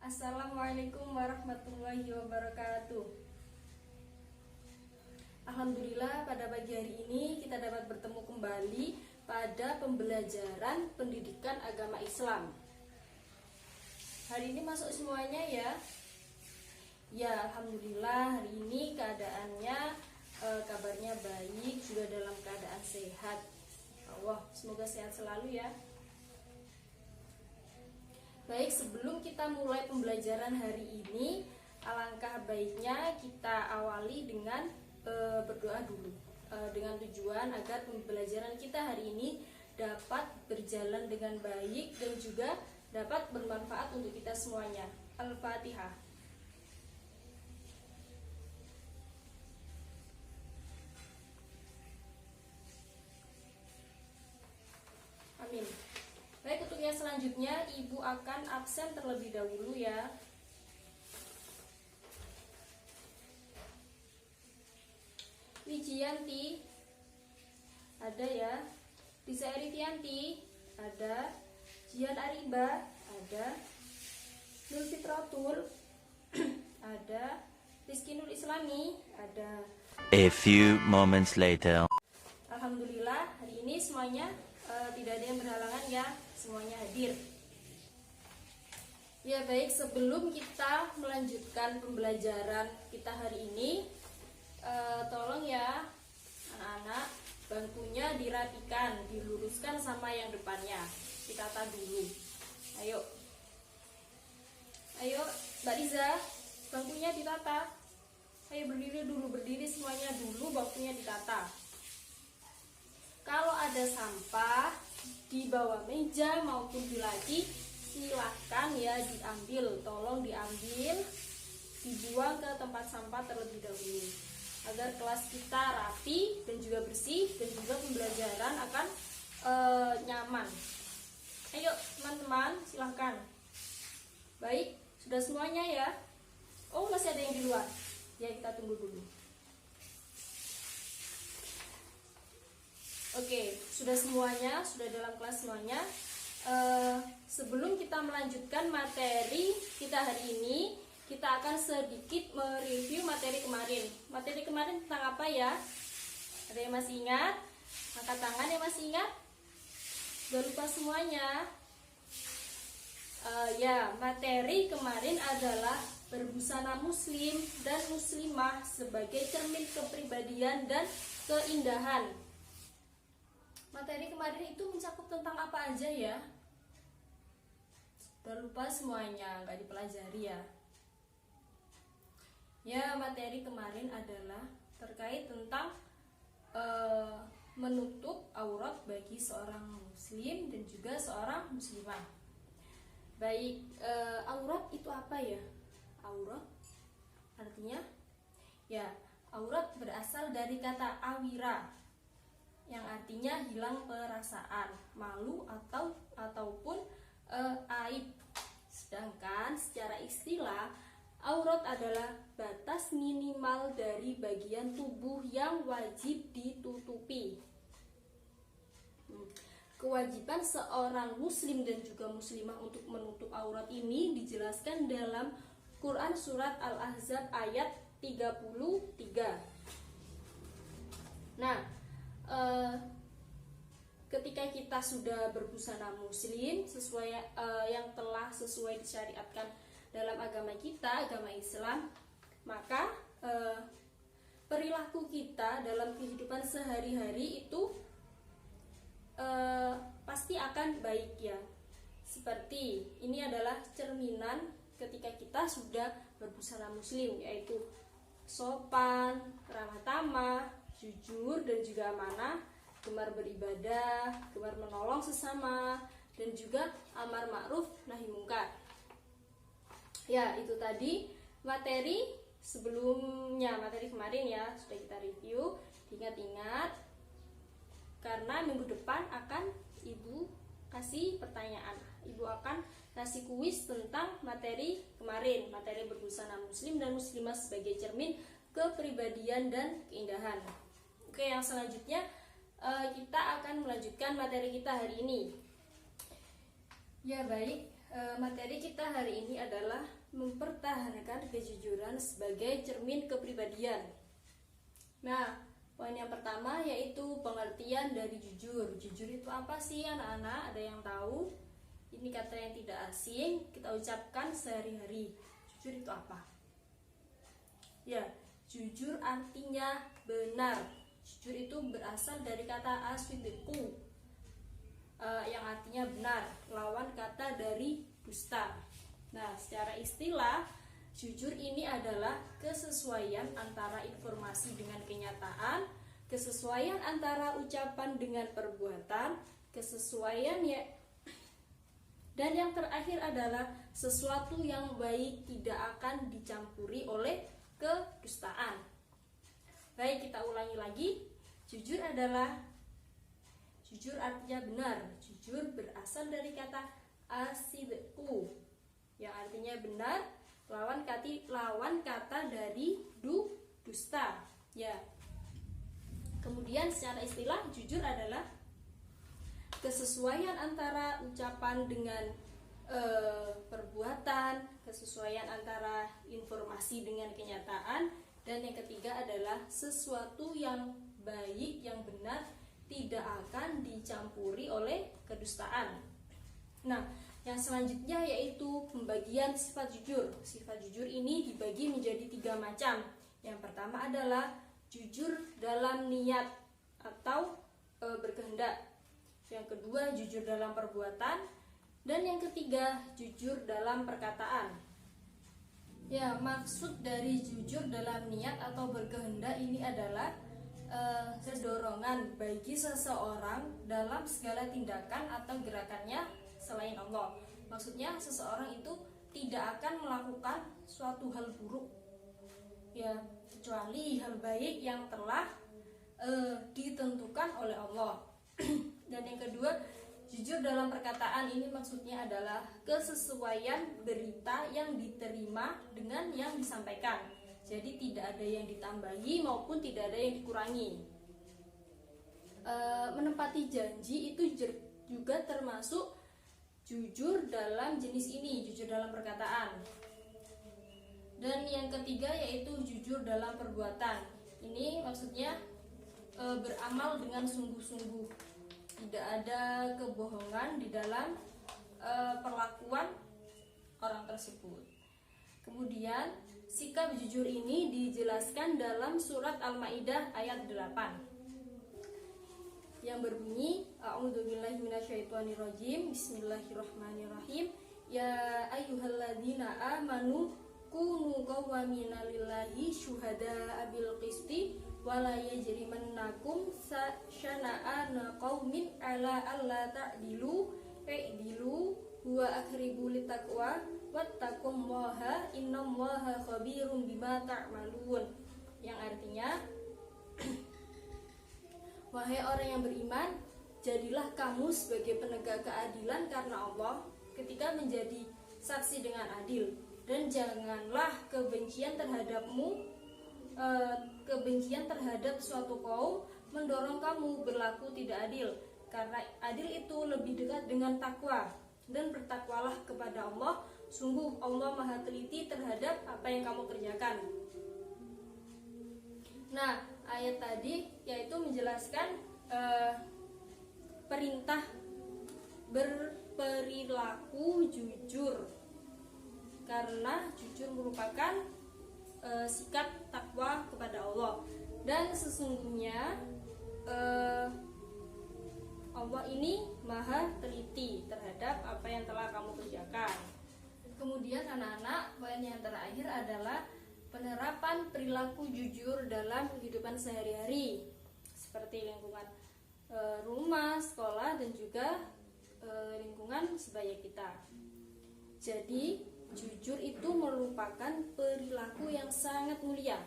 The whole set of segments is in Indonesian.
Assalamualaikum warahmatullahi wabarakatuh. Alhamdulillah, pada pagi hari ini kita dapat bertemu kembali pada pembelajaran pendidikan agama Islam. Hari ini masuk semuanya ya. Ya, alhamdulillah hari ini keadaannya kabarnya baik, juga dalam keadaan sehat. Allah, semoga sehat selalu ya. Baik, sebelum kita mulai pembelajaran hari ini, alangkah baiknya kita awali dengan berdoa dulu, dengan tujuan agar pembelajaran kita hari ini dapat berjalan dengan baik dan juga dapat bermanfaat untuk kita semuanya. Al-Fatihah. Amin. Baik, untuk yang selanjutnya Ibu akan absen terlebih dahulu ya. Wijianti ada ya. Lisa Eritianti ada. Jian Ariba ada. Nur Fitratul ada. Rizky Nur Islami ada. A few moments later. Alhamdulillah hari ini semuanya tidak ada yang berhalangan ya, semuanya hadir. Ya baik, sebelum kita melanjutkan pembelajaran kita hari ini, tolong ya anak-anak, bangkunya dirapikan, diluruskan sama yang depannya, ditata dulu. Ayo Mbak Riza, bangkunya ditata. Ayo berdiri dulu, berdiri semuanya dulu, bangkunya ditata. Kalau ada sampah di bawah meja maupun di laci, silahkan ya diambil, tolong diambil, dibuang ke tempat sampah terlebih dahulu, agar kelas kita rapi dan juga bersih, dan juga pembelajaran akan nyaman. Ayo teman-teman, silahkan. Baik, sudah semuanya ya. Oh, masih ada yang di luar ya, kita tunggu dulu. Oke, sudah semuanya, sudah dalam kelas semuanya. Sebelum kita melanjutkan materi kita hari ini, kita akan sedikit mereview materi kemarin. Materi kemarin tentang apa ya? Ada yang masih ingat? Angkat tangan yang masih ingat? Sudah lupa semuanya? Ya, materi kemarin adalah berbusana muslim dan muslimah sebagai cermin kepribadian dan keindahan. Materi kemarin itu mencakup tentang apa aja ya? Udah lupa semuanya, nggak dipelajari ya? Ya, materi kemarin adalah terkait tentang menutup aurat bagi seorang muslim dan juga seorang muslimah. Baik, aurat itu apa ya? Aurat artinya ya, aurat berasal dari kata awira, yang artinya hilang perasaan, malu ataupun aib. Sedangkan secara istilah, aurat adalah batas minimal dari bagian tubuh yang wajib ditutupi. Kewajiban seorang muslim dan juga muslimah untuk menutup aurat ini dijelaskan dalam Quran surat Al-Ahzab ayat 33. Nah, ketika kita sudah berbusana muslim sesuai yang telah sesuai disyariatkan dalam agama kita, agama Islam, maka perilaku kita dalam kehidupan sehari-hari itu pasti akan baik ya. Seperti ini adalah cerminan ketika kita sudah berbusana muslim, yaitu sopan, ramah tamah, jujur dan juga amanah, gemar beribadah, gemar menolong sesama, dan juga amar ma'ruf nahi mungkar. Ya, itu tadi materi sebelumnya, materi kemarin ya, sudah kita review. Ingat-ingat, karena minggu depan akan Ibu kasih pertanyaan. Ibu akan kasih kuis tentang materi kemarin, materi berbusana muslim dan muslimah sebagai cermin kepribadian dan keindahan. Oke, yang selanjutnya kita akan melanjutkan materi kita hari ini. Ya baik, Materi kita hari ini adalah mempertahankan kejujuran sebagai cermin kepribadian. Nah, poin yang pertama yaitu pengertian dari jujur. Jujur itu apa sih anak-anak? Ada yang tahu? Ini kata yang tidak asing, kita ucapkan sehari-hari. Jujur itu apa? Ya, jujur artinya benar. Jujur itu berasal dari kata aswidiku, yang artinya benar, lawan kata dari dusta. Nah, secara istilah, jujur ini adalah kesesuaian antara informasi dengan kenyataan, kesesuaian antara ucapan dengan perbuatan, kesesuaian ya, dan yang terakhir adalah sesuatu yang baik tidak akan dicampuri oleh kedustaan. Baik, kita ulangi lagi. Jujur artinya benar. Jujur berasal dari kata asidku, yang artinya benar, lawan kata dari dusta. Ya. Kemudian secara istilah, jujur adalah kesesuaian antara ucapan dengan perbuatan, kesesuaian antara informasi dengan kenyataan, dan yang ketiga adalah sesuatu yang baik, yang benar, tidak akan dicampuri oleh kedustaan. Nah, yang selanjutnya yaitu pembagian sifat jujur. Sifat jujur ini dibagi menjadi 3 macam. Yang pertama adalah jujur dalam niat atau berkehendak. Yang kedua, jujur dalam perbuatan. Dan yang ketiga, jujur dalam perkataan. Ya, maksud dari jujur dalam niat atau berkehendak ini adalah dorongan bagi seseorang dalam segala tindakan atau gerakannya selain Allah. Maksudnya seseorang itu tidak akan melakukan suatu hal buruk, ya, kecuali hal baik yang telah ditentukan oleh Allah. Dan yang kedua, jujur dalam perkataan ini maksudnya adalah kesesuaian berita yang diterima dengan yang disampaikan. Jadi tidak ada yang ditambahi maupun tidak ada yang dikurangi. Menepati janji itu juga termasuk jujur dalam jenis ini, jujur dalam perkataan. Dan yang ketiga yaitu jujur dalam perbuatan. Ini maksudnya beramal dengan sungguh-sungguh. Tidak ada kebohongan di dalam perlakuan orang tersebut. Kemudian sikap jujur ini dijelaskan dalam surat Al-Maidah ayat 8 yang berbunyi, A'udzubillahi minasyaitonirrajim, Bismillahirrahmanirrahim. Ya ayyuhalladzina amanu kunu qawwamina lillahi syuhada'a bil qisti wala yajrimannakum syana'ana qaumin ala alla ta'dilu i'dilu huwa aqrabu littaqwa wattaqullaha innallaha khabirum bima ta'malun. Yang artinya, wahai orang yang beriman, jadilah kamu sebagai penegak keadilan karena Allah ketika menjadi saksi dengan adil, dan janganlah kebencian terhadap suatu kaum mendorong kamu berlaku tidak adil, karena adil itu lebih dekat dengan takwa, dan bertakwalah kepada Allah, sungguh Allah maha teliti terhadap apa yang kamu kerjakan. Nah, ayat tadi yaitu menjelaskan perintah berperilaku jujur, karena jujur merupakan sikap takwa kepada Allah, dan sesungguhnya Allah ini maha teliti terhadap apa yang telah kamu kerjakan. Kemudian anak-anak, poin yang terakhir adalah penerapan perilaku jujur dalam kehidupan sehari-hari, seperti lingkungan rumah, sekolah, dan juga lingkungan sebaya kita. Jadi jujur itu merupakan perilaku yang sangat mulia.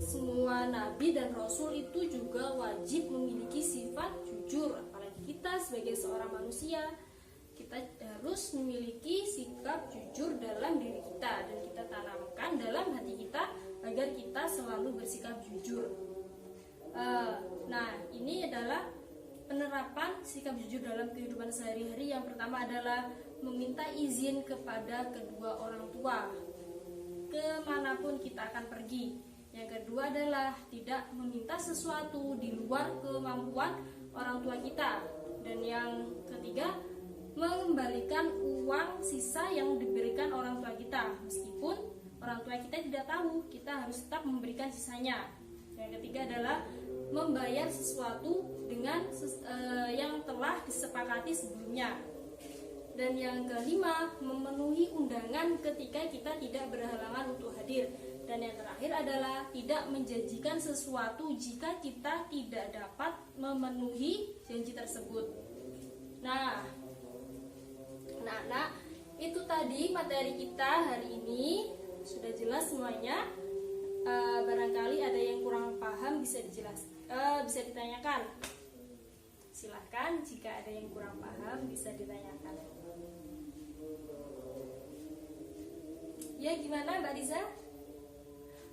Semua nabi dan rasul itu juga wajib memiliki sifat jujur. Apalagi kita sebagai seorang manusia, kita harus memiliki sikap jujur dalam diri kita, dan kita tanamkan dalam hati kita agar kita selalu bersikap jujur. Nah, ini adalah penerapan sikap jujur dalam kehidupan sehari-hari, yang pertama adalah meminta izin kepada kedua orang tua kemanapun kita akan pergi. Yang kedua adalah tidak meminta sesuatu di luar kemampuan orang tua kita. Dan yang ketiga, mengembalikan uang sisa yang diberikan orang tua kita, meskipun orang tua kita tidak tahu, kita harus tetap memberikan sisanya. Yang ketiga adalah membayar sesuatu dengan yang telah disepakati sebelumnya. Dan yang kelima, memenuhi undangan ketika kita tidak berhalangan untuk hadir. Dan yang terakhir adalah tidak menjanjikan sesuatu jika kita tidak dapat memenuhi janji tersebut. Nah, anak-anak, itu tadi materi kita hari ini. Sudah jelas semuanya? Barangkali ada yang kurang paham bisa ditanyakan. Silahkan, jika ada yang kurang paham bisa ditanyakan. Ya, gimana Mbak Riza?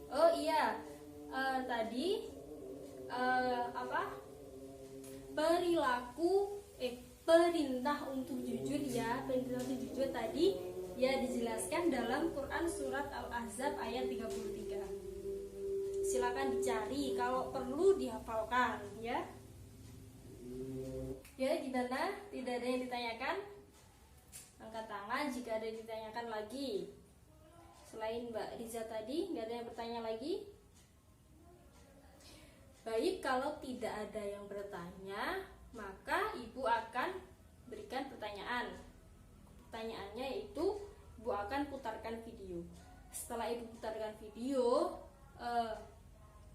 Oh iya, tadi perintah untuk jujur ya, perintah untuk jujur tadi ya dijelaskan dalam Quran surat Al-Ahzab ayat 33. Silakan dicari, kalau perlu dihafalkan ya. Ya, gimana? Tidak ada yang ditanyakan? Angkat tangan jika ada yang ditanyakan lagi. Selain Mbak Riza tadi, nggak ada yang bertanya lagi? Baik, kalau tidak ada yang bertanya, maka Ibu akan berikan pertanyaan. Pertanyaannya yaitu, Ibu akan putarkan video. Setelah Ibu putarkan video,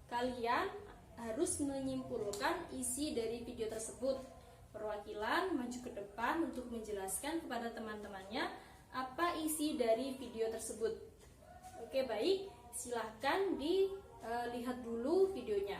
kalian harus menyimpulkan isi dari video tersebut. Perwakilan maju ke depan untuk menjelaskan kepada teman-temannya apa isi dari video tersebut. Oke, baik, silahkan dilihat dulu videonya.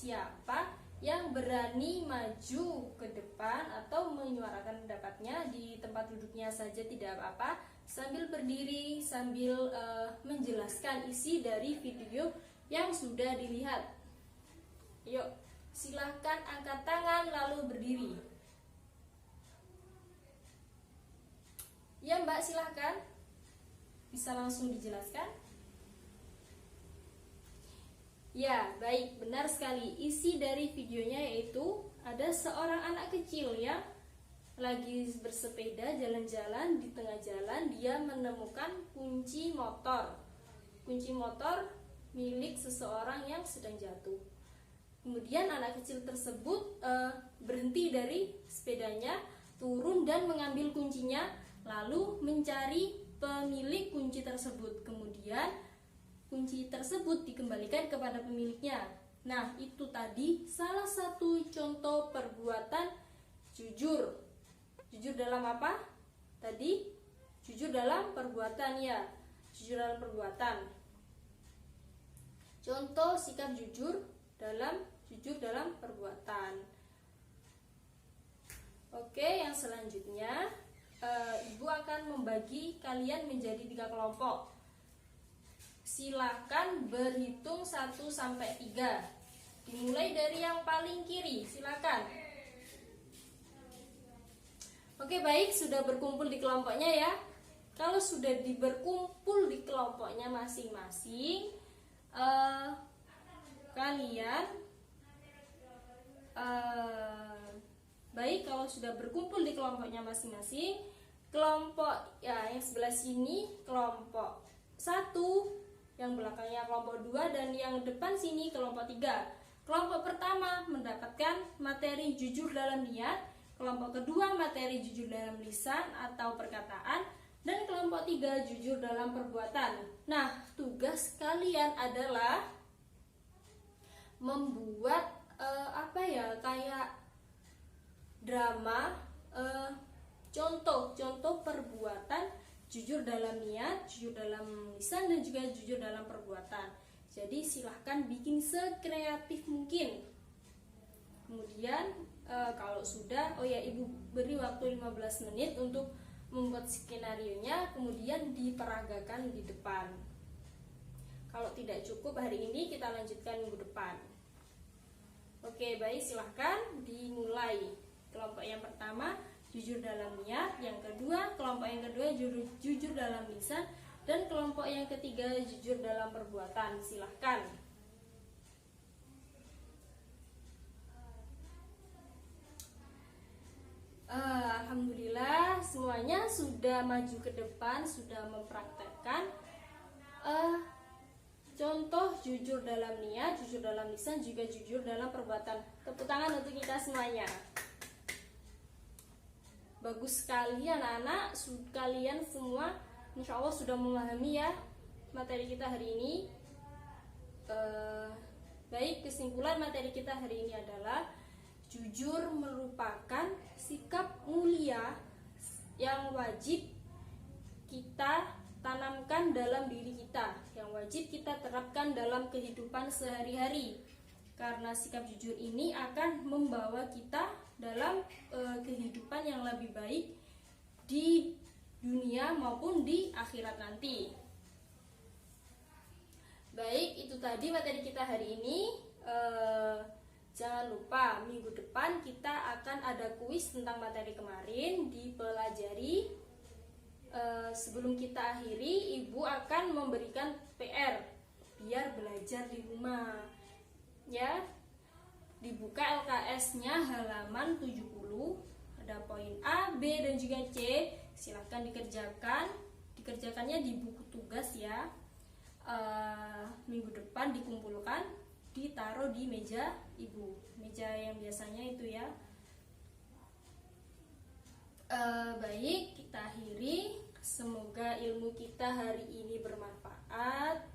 Siapa yang berani maju ke depan atau menyuarakan pendapatnya di tempat duduknya saja tidak apa-apa, sambil berdiri, sambil menjelaskan isi dari video yang sudah dilihat. Yuk, silahkan angkat tangan lalu berdiri. Ya Mbak, silahkan. Bisa langsung dijelaskan? Ya, baik, benar sekali. Isi dari videonya yaitu ada seorang anak kecil yang lagi bersepeda jalan-jalan. Di tengah jalan dia menemukan kunci motor. Kunci motor milik seseorang yang sedang jatuh. Kemudian anak kecil tersebut berhenti dari sepedanya, turun dan mengambil kuncinya, lalu mencari pemilik kunci tersebut. Kemudian kunci tersebut dikembalikan kepada pemiliknya. Nah, itu tadi salah satu contoh perbuatan jujur. Jujur dalam apa? Tadi jujur dalam perbuatan ya. Jujur dalam perbuatan. Contoh sikap jujur dalam jujur dalam perbuatan. Oke, yang selanjutnya Ibu akan membagi kalian menjadi 3 kelompok. Silakan berhitung 1 sampai 3. Dimulai dari yang paling kiri, silakan. Oke, baik, sudah berkumpul di kelompoknya ya. Kalau sudah berkumpul di kelompoknya masing-masing, kalian baik, kalau sudah berkumpul di kelompoknya masing-masing, kelompok ya yang sebelah sini kelompok 1, yang belakangnya kelompok 2, dan yang depan sini kelompok 3. Kelompok pertama mendapatkan materi jujur dalam niat, kelompok kedua materi jujur dalam lisan atau perkataan, dan kelompok 3 jujur dalam perbuatan. Nah, tugas kalian adalah membuat kayak drama, contoh perbuatan jujur dalam niat, jujur dalam lisan, dan juga jujur dalam perbuatan. Jadi silahkan bikin sekreatif mungkin. Kemudian kalau sudah, Ibu beri waktu 15 menit untuk membuat skenarionya, kemudian diperagakan di depan. Kalau tidak cukup hari ini, kita lanjutkan minggu depan. Oke, baik, silahkan dimulai. Kelompok yang pertama jujur dalam niat, yang kedua kelompok yang kedua jujur dalam lisan, dan kelompok yang ketiga jujur dalam perbuatan. Silahkan. Alhamdulillah semuanya sudah maju ke depan, sudah mempraktekkan contoh jujur dalam niat, jujur dalam lisan, juga jujur dalam perbuatan. Tepuk tangan untuk kita semuanya. Bagus sekali anak-anak, kalian semua insya Allah sudah memahami ya materi kita hari ini. Baik, kesimpulan materi kita hari ini adalah jujur merupakan sikap mulia yang wajib kita tanamkan dalam diri kita, yang wajib kita terapkan dalam kehidupan sehari-hari. Karena sikap jujur ini akan membawa kita dalam kehidupan yang lebih baik di dunia maupun di akhirat nanti. Baik, itu tadi materi kita hari ini. Jangan lupa minggu depan kita akan ada kuis tentang materi kemarin, dipelajari. Sebelum kita akhiri, Ibu akan memberikan PR biar belajar di rumah ya. Dibuka LKS-nya halaman 70, ada poin A, B, dan juga C. Silahkan dikerjakannya di buku tugas ya. Minggu depan dikumpulkan, ditaruh di meja Ibu, meja yang biasanya itu ya. Baik, kita akhiri. Semoga ilmu kita hari ini bermanfaat.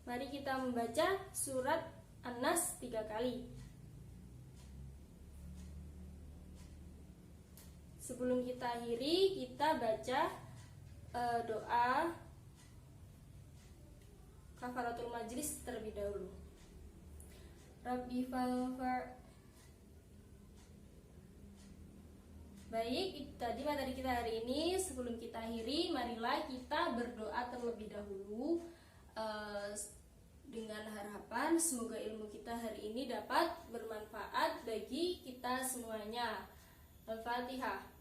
Mari kita membaca surat An-Nas 3 kali. Sebelum kita akhiri, kita baca doa kafaratul majlis terlebih dahulu. Rabbi falfar. Baik, itu tadi materi kita hari ini. Sebelum kita akhiri, marilah kita berdoa terlebih dahulu dengan harapan semoga ilmu kita hari ini dapat bermanfaat bagi kita semuanya. Al-Fatihah.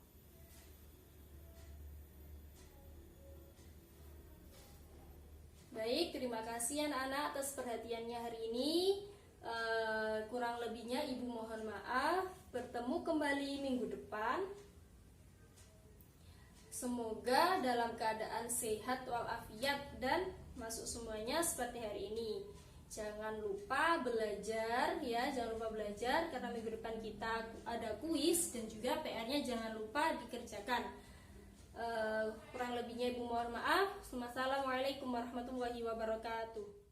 Baik, terima kasih anak-anak atas perhatiannya hari ini. Kurang lebihnya Ibu mohon maaf. Bertemu kembali minggu depan. Semoga dalam keadaan sehat walafiat dan masuk semuanya seperti hari ini. Jangan lupa belajar ya, jangan lupa belajar karena minggu depan kita ada kuis dan juga PR-nya jangan lupa dikerjakan. Kurang lebihnya Ibu mohon maaf. Wassalamualaikum warahmatullahi wabarakatuh.